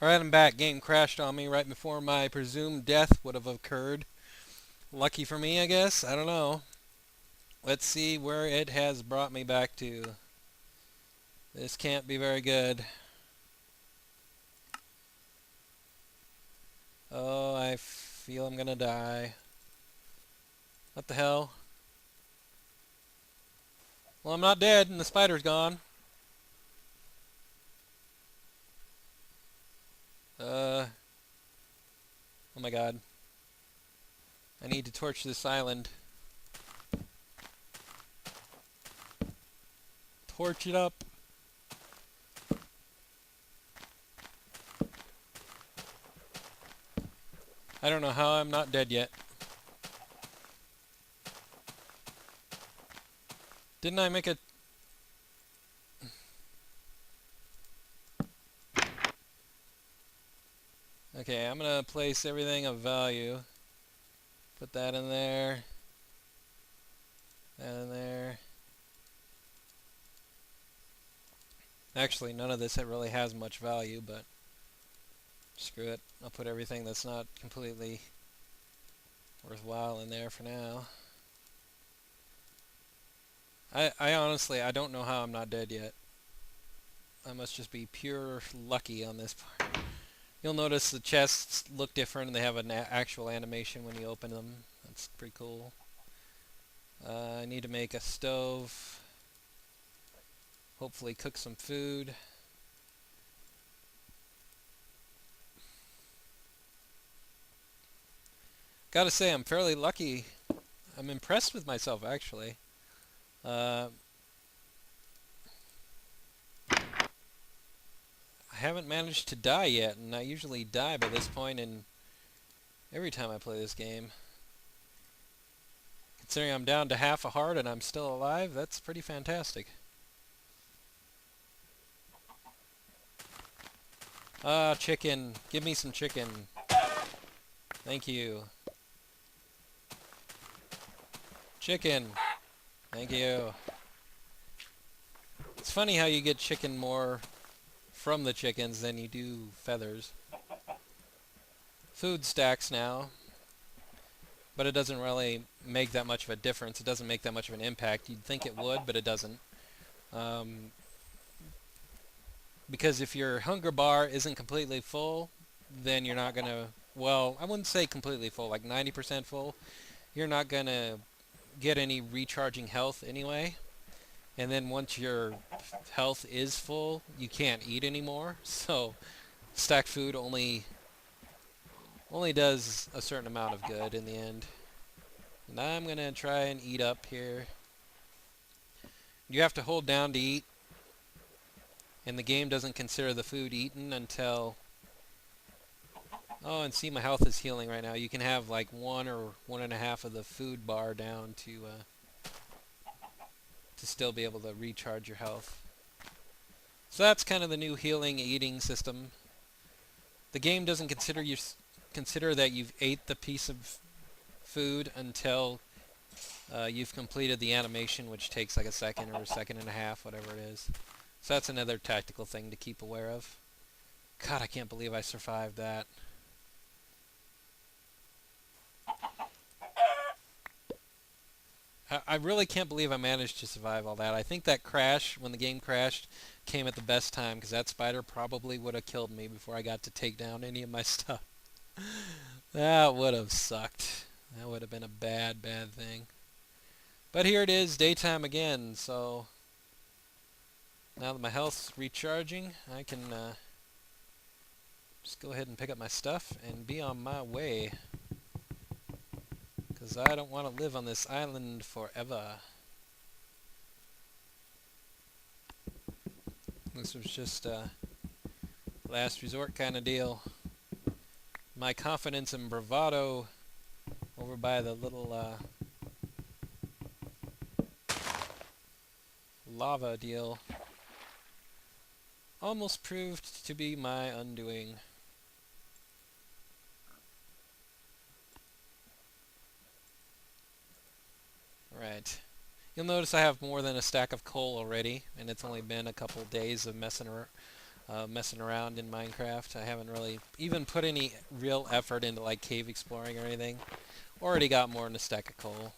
Alright, I'm back. Game crashed on me right before my presumed death would have occurred. Lucky for me, I guess. I don't know. Let's see where it has brought me back to. This can't be very good. Oh, I feel I'm gonna die. What the hell? Well, I'm not dead and the spider's gone. Uh, oh my god. I need to torch this island. Torch it up. I don't know how I'm not dead yet. Didn't I make a... Okay, I'm gonna place everything of value. Put that in there. That in there. Actually, none of this really has much value, but screw it. I'll put everything that's not completely worthwhile in there for now. I honestly, I don't know how I'm not dead yet. I must just be pure lucky on this part. You'll notice the chests look different and they have an actual animation when you open them. That's pretty cool. I need to make a stove. Hopefully cook some food. Gotta say, I'm fairly lucky. I'm impressed with myself, actually. I haven't managed to die yet, and I usually die by this point in every time I play this game. Considering I'm down to half a heart and I'm still alive, that's pretty fantastic. Ah, chicken. Give me some chicken. Thank you. Chicken. Thank you. It's funny how you get chicken more from the chickens than you do feathers. Food stacks now, but it doesn't really make that much of a difference. It doesn't make that much of an impact. You'd think it would, but it doesn't. Because if your hunger bar isn't completely full, then you're not going to, well, I wouldn't say completely full, like 90% full. You're not going to get any recharging health anyway. And then once your health is full, you can't eat anymore. So stacked food only does a certain amount of good in the end. And I'm going to try and eat up here. You have to hold down to eat. And the game doesn't consider the food eaten until... Oh, and see, my health is healing right now. You can have like 1 or 1.5 of the food bar down to still be able to recharge your health. So that's kind of the new healing eating system. The game doesn't consider that you've ate the piece of food until you've completed the animation, which takes like a second or a second and a half, whatever it is. So that's another tactical thing to keep aware of. God, I can't believe I survived that. I really can't believe I managed to survive all that. I think that crash, when the game crashed, came at the best time, because that spider probably would have killed me before I got to take down any of my stuff. That would have sucked. That would have been a bad, bad thing. But here it is, daytime again, so now that my health's recharging, I can just go ahead and pick up my stuff and be on my way. Because I don't want to live on this island forever. This was just a last resort kind of deal. My confidence and bravado over by the little lava deal almost proved to be my undoing. Right. You'll notice I have more than a stack of coal already, and it's only been a couple days of messing messing around in Minecraft. I haven't really even put any real effort into like cave exploring or anything. Already got more than a stack of coal.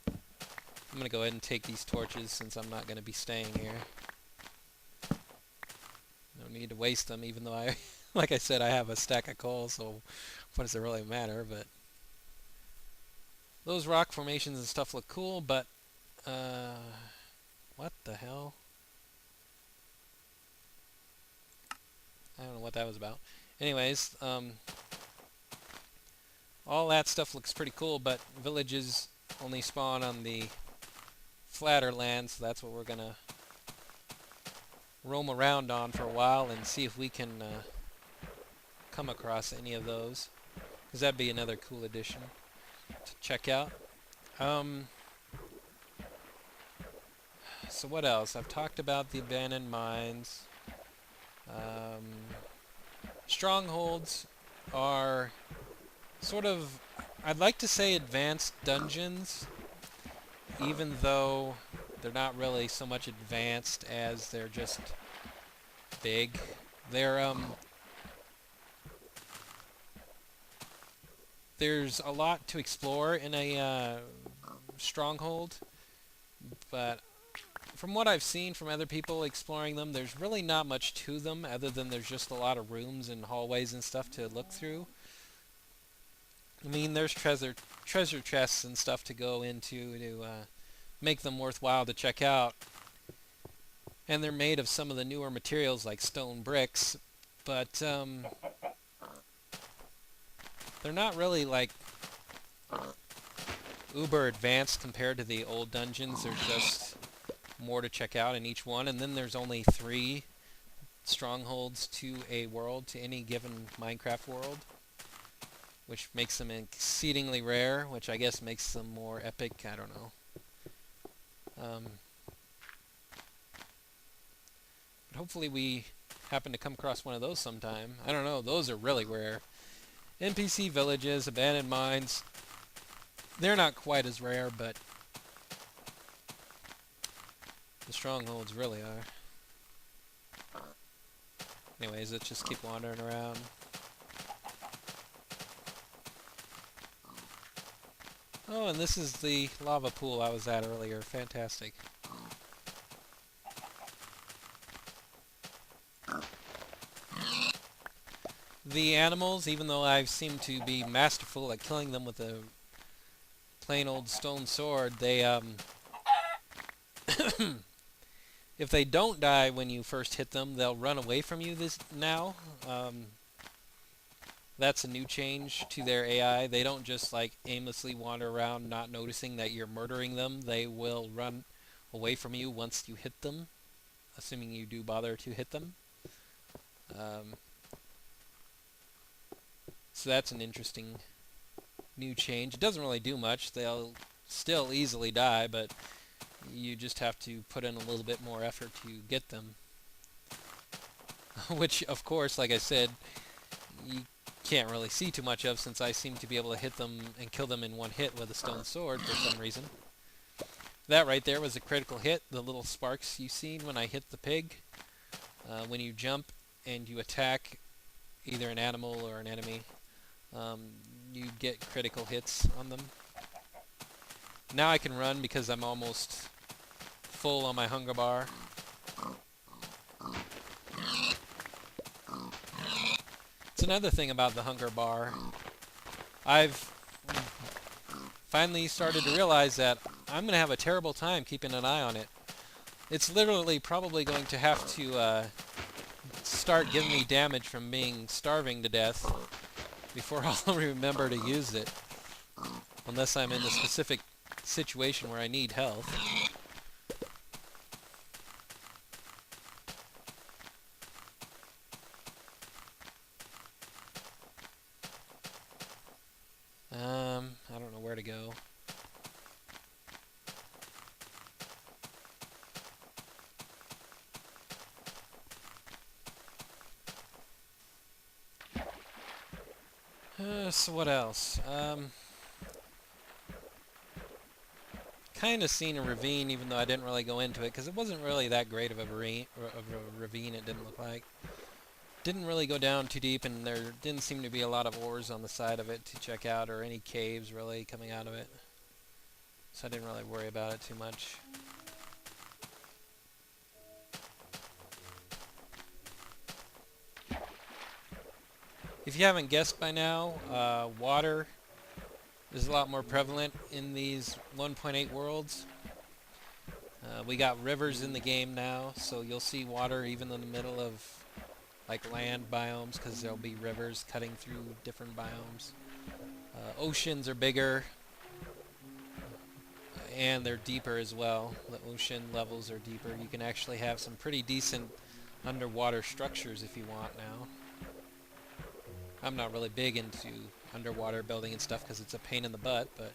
I'm going to go ahead and take these torches since I'm not going to be staying here. No need to waste them, even though I, like I said, I have a stack of coal, so what does it really matter? But those rock formations and stuff look cool, but what the hell? I don't know what that was about. Anyways, all that stuff looks pretty cool, but villages only spawn on the flatter land, so that's what we're gonna roam around on for a while and see if we can come across any of those, because that'd be another cool addition to check out. So what else? I've talked about the abandoned mines. Strongholds are sort of, I'd like to say advanced dungeons, even though they're not really so much advanced as they're just big. They're there's a lot to explore in a stronghold, but from what I've seen from other people exploring them, there's really not much to them other than there's just a lot of rooms and hallways and stuff to look through. I mean, there's treasure chests and stuff to go into to make them worthwhile to check out. And they're made of some of the newer materials like stone bricks, but they're not really like uber advanced compared to the old dungeons. There's just more to check out in each one, and then there's only 3 strongholds to a world, to any given Minecraft world, which makes them exceedingly rare, which I guess makes them more epic. I don't know. But hopefully we happen to come across one of those sometime. I don't know, those are really rare. NPC villages, abandoned mines, they're not quite as rare, but the strongholds really are. Anyways, let's just keep wandering around. Oh, and this is the lava pool I was at earlier. Fantastic. The animals, even though I seem to be masterful at killing them with a plain old stone sword, they if they don't die when you first hit them, they'll run away from you now. That's a new change to their AI. They don't just like aimlessly wander around not noticing that you're murdering them. They will run away from you once you hit them, assuming you do bother to hit them. So that's an interesting new change. It doesn't really do much. They'll still easily die, but you just have to put in a little bit more effort to get them. Which, of course, like I said, you can't really see too much of, since I seem to be able to hit them and kill them in one hit with a stone sword for some reason. That right there was a critical hit. The little sparks you seen when I hit the pig. When you jump and you attack either an animal or an enemy, you get critical hits on them. Now I can run because I'm almost full on my hunger bar. It's another thing about the hunger bar. I've finally started to realize that I'm going to have a terrible time keeping an eye on it. It's literally probably going to have to start giving me damage from being starving to death before I'll remember to use it. Unless I'm in the specific situation where I need health. I don't know where to go. So what else? kind of seen a ravine, even though I didn't really go into it, because it wasn't really that great of a ravine, it didn't look like. Didn't really go down too deep, and there didn't seem to be a lot of ores on the side of it to check out, or any caves really coming out of it. So I didn't really worry about it too much. If you haven't guessed by now, water is a lot more prevalent in these 1.8 worlds. We got rivers in the game now, so you'll see water even in the middle of like land biomes, because there'll be rivers cutting through different biomes. Oceans are bigger, and they're deeper as well. The ocean levels are deeper. You can actually have some pretty decent underwater structures if you want now. I'm not really big into underwater building and stuff because it's a pain in the butt, but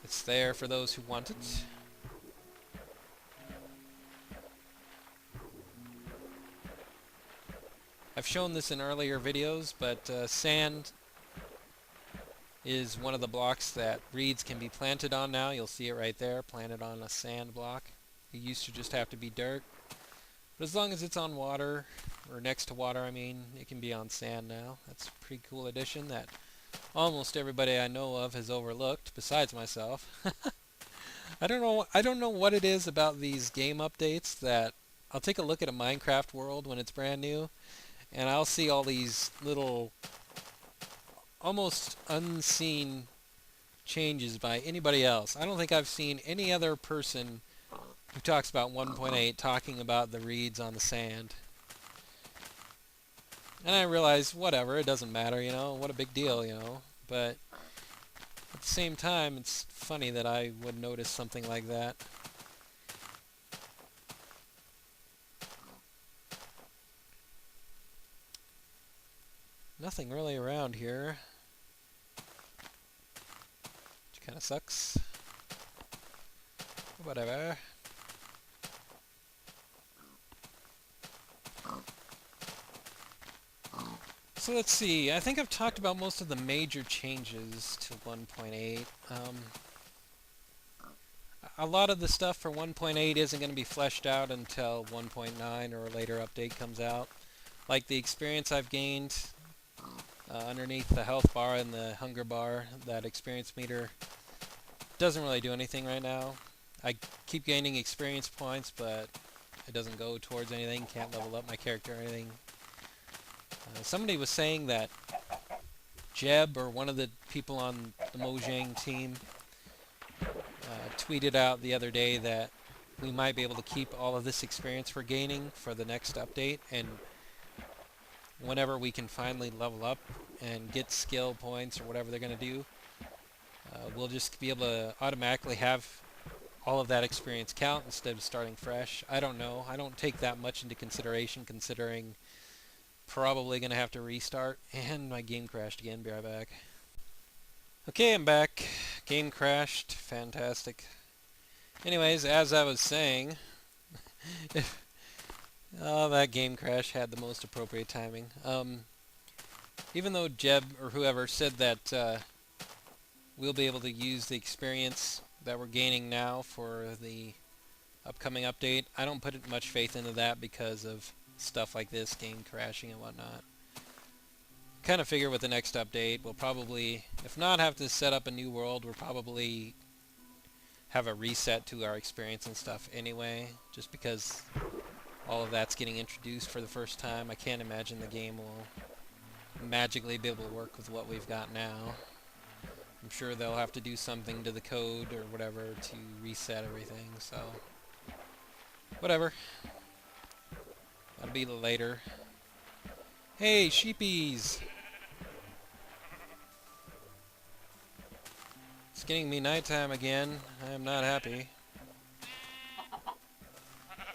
it's there for those who want it. I've shown this in earlier videos, but sand is one of the blocks that reeds can be planted on now. You'll see it right there, planted on a sand block. It used to just have to be dirt. But as long as it's on water, or next to water, I mean, it can be on sand now. That's a pretty cool addition that almost everybody I know of has overlooked, besides myself. I don't know what it is about these game updates that I'll take a look at a Minecraft world when it's brand new, and I'll see all these little almost unseen changes by anybody else. I don't think I've seen any other person who talks about 1.8 talking about the reeds on the sand. And I realize, whatever, it doesn't matter, you know, what a big deal, you know. But at the same time, it's funny that I would notice something like that. Nothing really around here, which kind of sucks. Whatever. So let's see, I think I've talked about most of the major changes to 1.8. A lot of the stuff for 1.8 isn't going to be fleshed out until 1.9 or a later update comes out. Like the experience I've gained underneath the health bar and the hunger bar, that experience meter doesn't really do anything right now. I keep gaining experience points, but it doesn't go towards anything, can't level up my character or anything. Somebody was saying that Jeb, or one of the people on the Mojang team, tweeted out the other day that we might be able to keep all of this experience we're gaining for the next update, and whenever we can finally level up and get skill points or whatever they're going to do, we'll just be able to automatically have all of that experience count instead of starting fresh. I don't know. I don't take that much into consideration, considering probably going to have to restart, and my game crashed again. Be right back. Okay, I'm back. Game crashed. Fantastic. Anyways, as I was saying, oh, that game crash had the most appropriate timing. Even though Jeb, or whoever, said that we'll be able to use the experience that we're gaining now for the upcoming update, I don't put much faith into that because of stuff like this, game crashing and whatnot. Kind of figure with the next update, we'll probably, if not have to set up a new world, we'll probably have a reset to our experience and stuff anyway, just because all of that's getting introduced for the first time. I can't imagine the game will magically be able to work with what we've got now. I'm sure they'll have to do something to the code or whatever to reset everything, so whatever. That'll be later. Hey, sheepies! It's getting me nighttime again. I am not happy.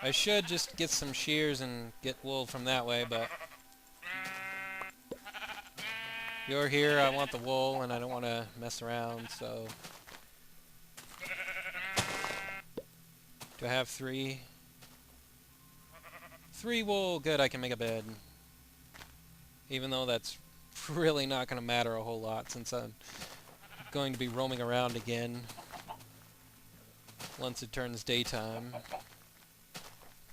I should just get some shears and get wool from that way, but you're here, I want the wool, and I don't want to mess around, so do I have 3? 3 wool, good, I can make a bed. Even though that's really not going to matter a whole lot, since I'm going to be roaming around again once it turns daytime.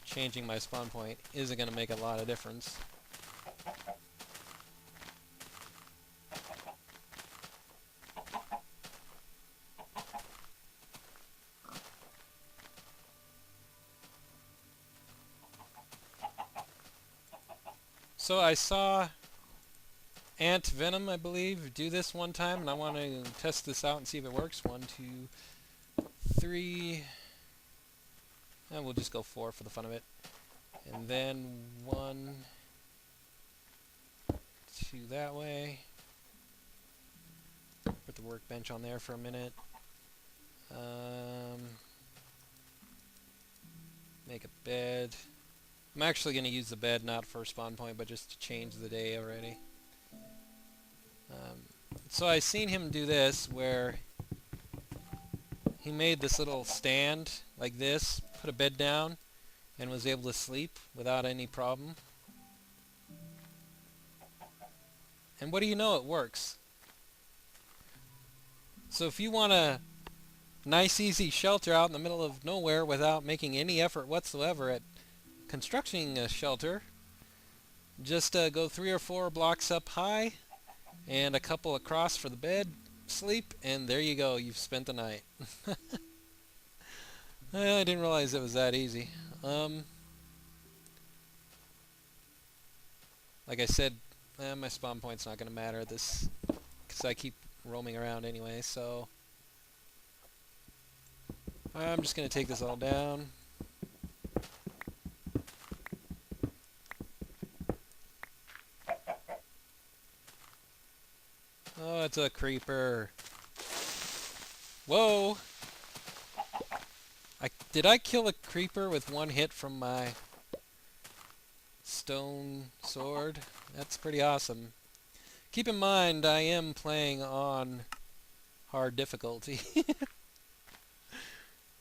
Changing my spawn point isn't going to make a lot of difference. So I saw Ant Venom, I believe, do this one time, and I want to test this out and see if it works. 1, 2, 3, and we'll just go 4 for the fun of it. And then 1, 2 that way. Put the workbench on there for a minute. Make a bed. I'm actually going to use the bed not for a spawn point, but just to change the day already. So I seen him do this, where he made this little stand like this, put a bed down, and was able to sleep without any problem. And what do you know, it works. So if you want a nice easy shelter out in the middle of nowhere without making any effort whatsoever at constructing a shelter, just go 3 or 4 blocks up high and a couple across for the bed, sleep, and there you go, you've spent the night. I didn't realize it was that easy. Like I said, my spawn point's not going to matter this, because I keep roaming around anyway, so I'm just going to take this all down. Oh, it's a creeper. Whoa! Did I kill a creeper with 1 hit from my stone sword? That's pretty awesome. Keep in mind, I am playing on hard difficulty.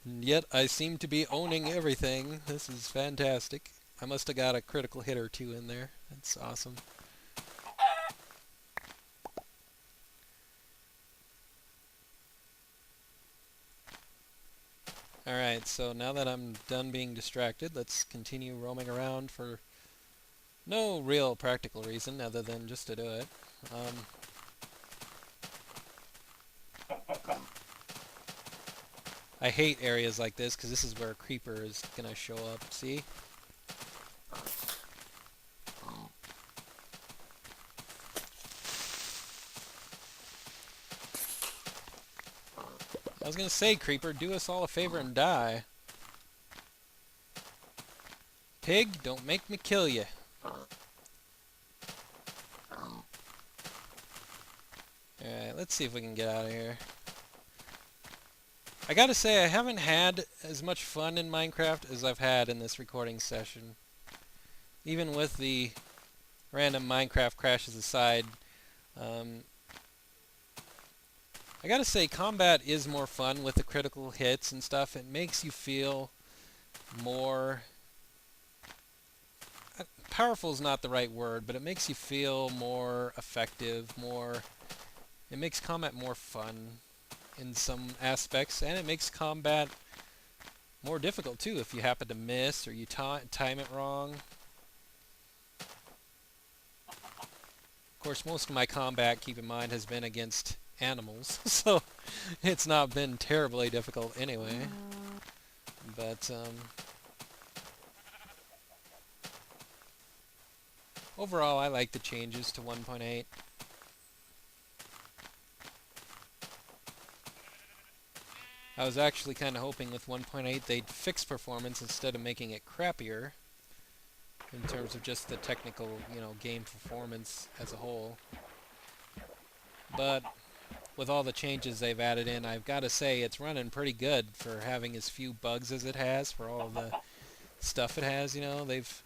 And yet, I seem to be owning everything. This is fantastic. I must have got a critical hit or 2 in there. That's awesome. Alright, so now that I'm done being distracted, let's continue roaming around for no real practical reason other than just to do it. I hate areas like this because this is where a creeper is going to show up, see? I was going to say, creeper, do us all a favor and die. Pig, don't make me kill you. Alright, let's see if we can get out of here. I gotta say, I haven't had as much fun in Minecraft as I've had in this recording session. Even with the random Minecraft crashes aside, I gotta say, combat is more fun with the critical hits and stuff. It makes you feel more... powerful is not the right word, but it makes you feel more effective, more... It makes combat more fun in some aspects, and it makes combat more difficult too if you happen to miss or you time it wrong. Of course, most of my combat, keep in mind, has been against animals, so it's not been terribly difficult anyway. But overall, I like the changes to 1.8. I was actually kind of hoping with 1.8 they'd fix performance instead of making it crappier in terms of just the technical, game performance as a whole. But with all the changes they've added in, I've got to say it's running pretty good for having as few bugs as it has, for all of the stuff it has. They've,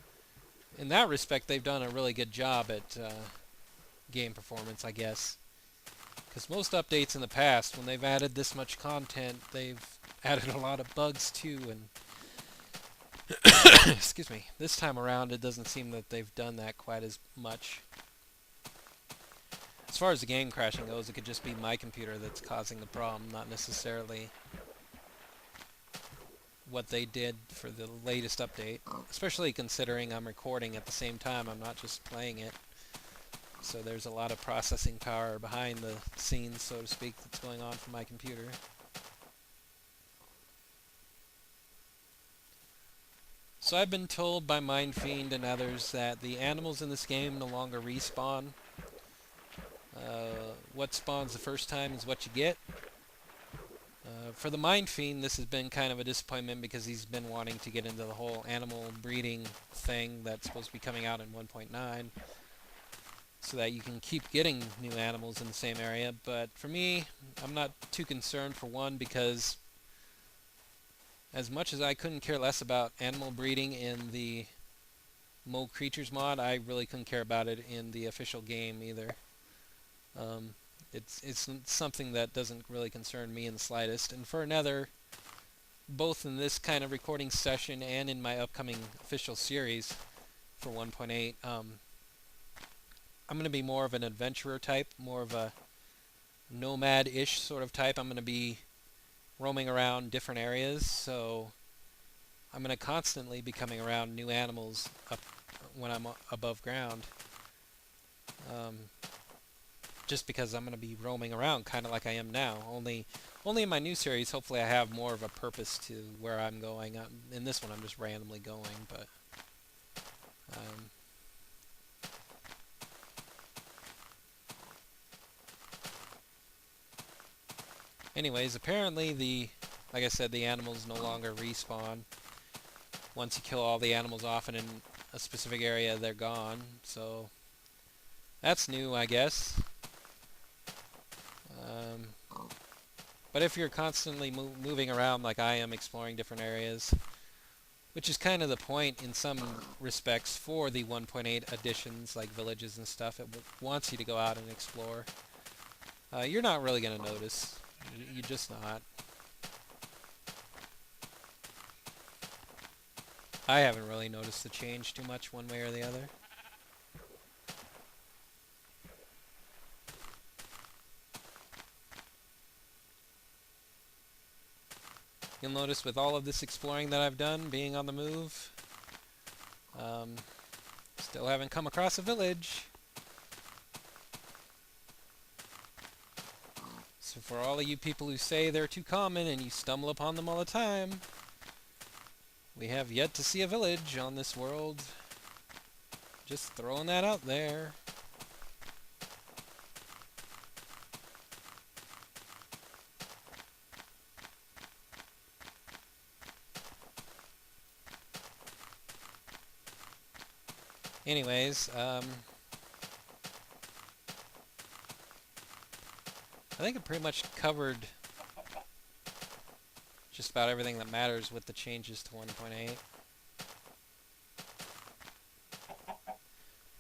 in that respect, they've done a really good job at game performance, I guess. Because most updates in the past, when they've added this much content, they've added a lot of bugs too, and excuse me, this time around it doesn't seem that they've done that quite as much. As far as the game crashing goes, it could just be my computer that's causing the problem, not necessarily what they did for the latest update. Especially considering I'm recording at the same time, I'm not just playing it. So there's a lot of processing power behind the scenes, so to speak, that's going on for my computer. So I've been told by Mindfiend and others that the animals in this game no longer respawn. What spawns the first time is what you get. For the Mindfiend, this has been kind of a disappointment because he's been wanting to get into the whole animal breeding thing that's supposed to be coming out in 1.9, so that you can keep getting new animals in the same area. But for me, I'm not too concerned, for one, because as much as I couldn't care less about animal breeding in the Mo Creatures mod, I really couldn't care about it in the official game either. It's something that doesn't really concern me in the slightest. And for another, both in this kind of recording session and in my upcoming official series for 1.8, I'm going to be more of an adventurer type, more of a nomad-ish sort of type. I'm going to be roaming around different areas, so I'm going to constantly be coming around new animals up when I'm above ground. Just because I'm going to be roaming around kind of like I am now. Only in my new series, hopefully I have more of a purpose to where I'm going. In this one, I'm just randomly going, but anyways, apparently like I said, the animals no longer respawn. Once you kill all the animals off in a specific area, they're gone. So that's new, I guess. But if you're constantly moving around like I am, exploring different areas, which is kind of the point in some respects for the 1.8 additions like villages and stuff, it wants you to go out and explore. You're not really going to notice. You're just not. I haven't really noticed the change too much one way or the other. You'll notice with all of this exploring that I've done, being on the move, still haven't come across a village. So for all of you people who say they're too common and you stumble upon them all the time, we have yet to see a village on this world. Just throwing that out there. Anyways, I think it pretty much covered just about everything that matters with the changes to 1.8.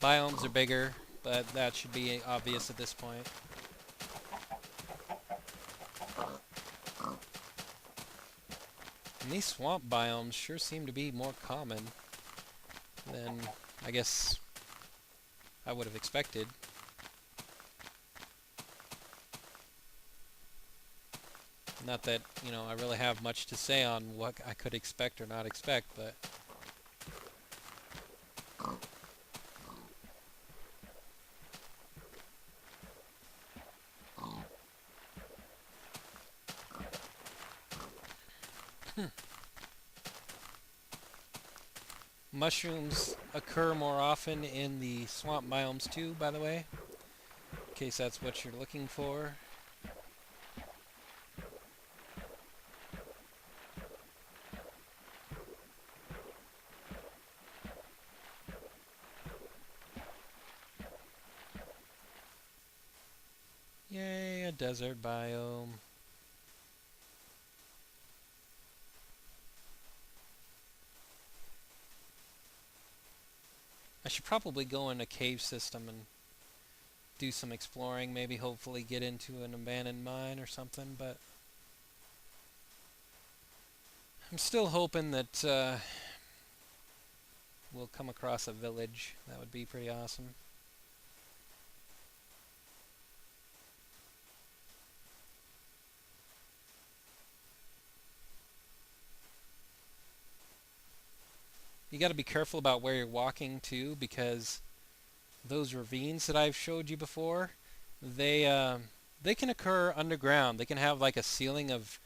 Biomes are bigger, but that should be obvious at this point. And these swamp biomes sure seem to be more common than I guess I would have expected. Not that, I really have much to say on what I could expect or not expect, but mushrooms occur more often in the swamp biomes too, by the way, in case that's what you're looking for. Yay, a desert biome. I should probably go in a cave system and do some exploring, maybe hopefully get into an abandoned mine or something, but I'm still hoping that we'll come across a village. That would be pretty awesome. You got to be careful about where you're walking too, because those ravines that I've showed you before, they can occur underground. They can have like a ceiling of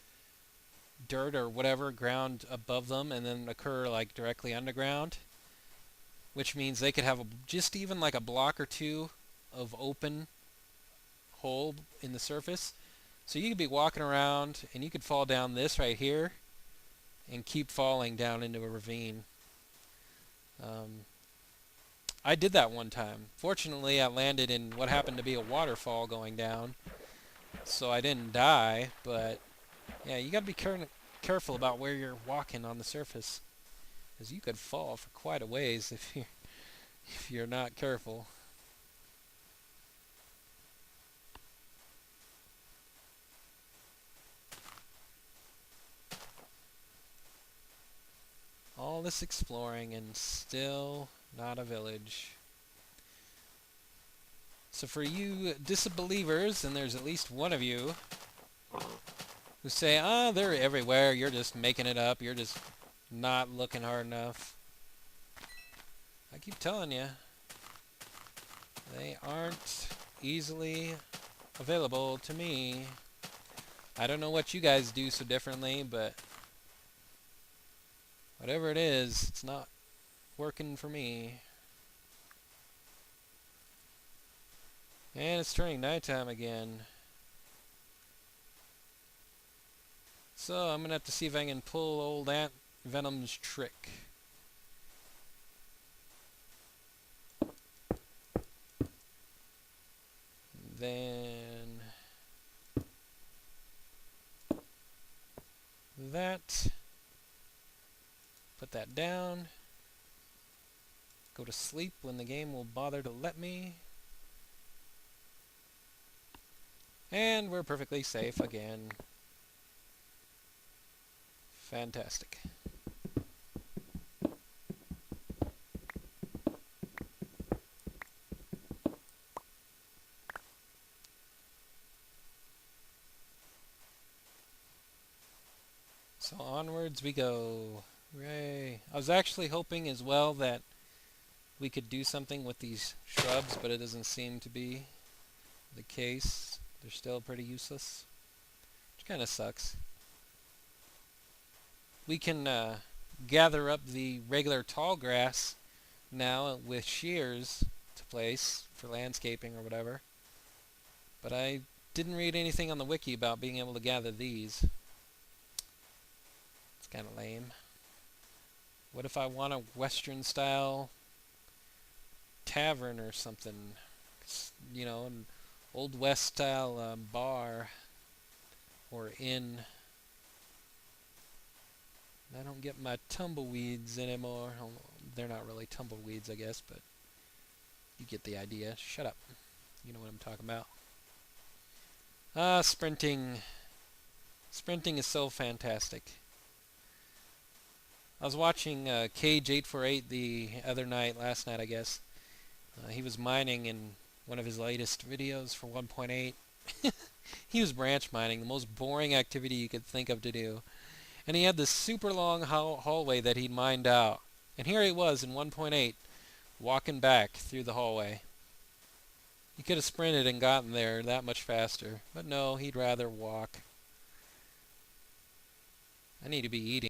dirt or whatever ground above them, and then occur like directly underground, which means they could have just even like a block or two of open hole in the surface. So you could be walking around and you could fall down this right here and keep falling down into a ravine. I did that one time. Fortunately, I landed in what happened to be a waterfall going down, so I didn't die, but yeah, you gotta be careful about where you're walking on the surface, because you could fall for quite a ways if you're not careful. All this exploring and still not a village. So for you disbelievers, and there's at least one of you, who say, ah, they're everywhere, you're just making it up, you're just not looking hard enough. I keep telling you, they aren't easily available to me. I don't know what you guys do so differently, but whatever it is, it's not working for me. And it's turning nighttime again. So I'm gonna have to see if I can pull old Aunt Venom's trick. Then that. Put that down. Go to sleep when the game will bother to let me. And we're perfectly safe again. Fantastic. So onwards we go. Hooray. I was actually hoping as well that we could do something with these shrubs, but it doesn't seem to be the case. They're still pretty useless, which kind of sucks. We can gather up the regular tall grass now with shears to place for landscaping or whatever, but I didn't read anything on the wiki about being able to gather these. It's kind of lame. What if I want a Western style tavern or something? You know, an Old West style bar or inn. I don't get my tumbleweeds anymore. They're not really tumbleweeds, I guess, but you get the idea. Shut up. You know what I'm talking about. Sprinting. Sprinting is so fantastic. I was watching Cage848 the other night, last night I guess. He was mining in one of his latest videos for 1.8. He was branch mining, the most boring activity you could think of to do. And he had this super long hallway that he'd mined out. And here he was in 1.8, walking back through the hallway. He could have sprinted and gotten there that much faster. But no, he'd rather walk. I need to be eating.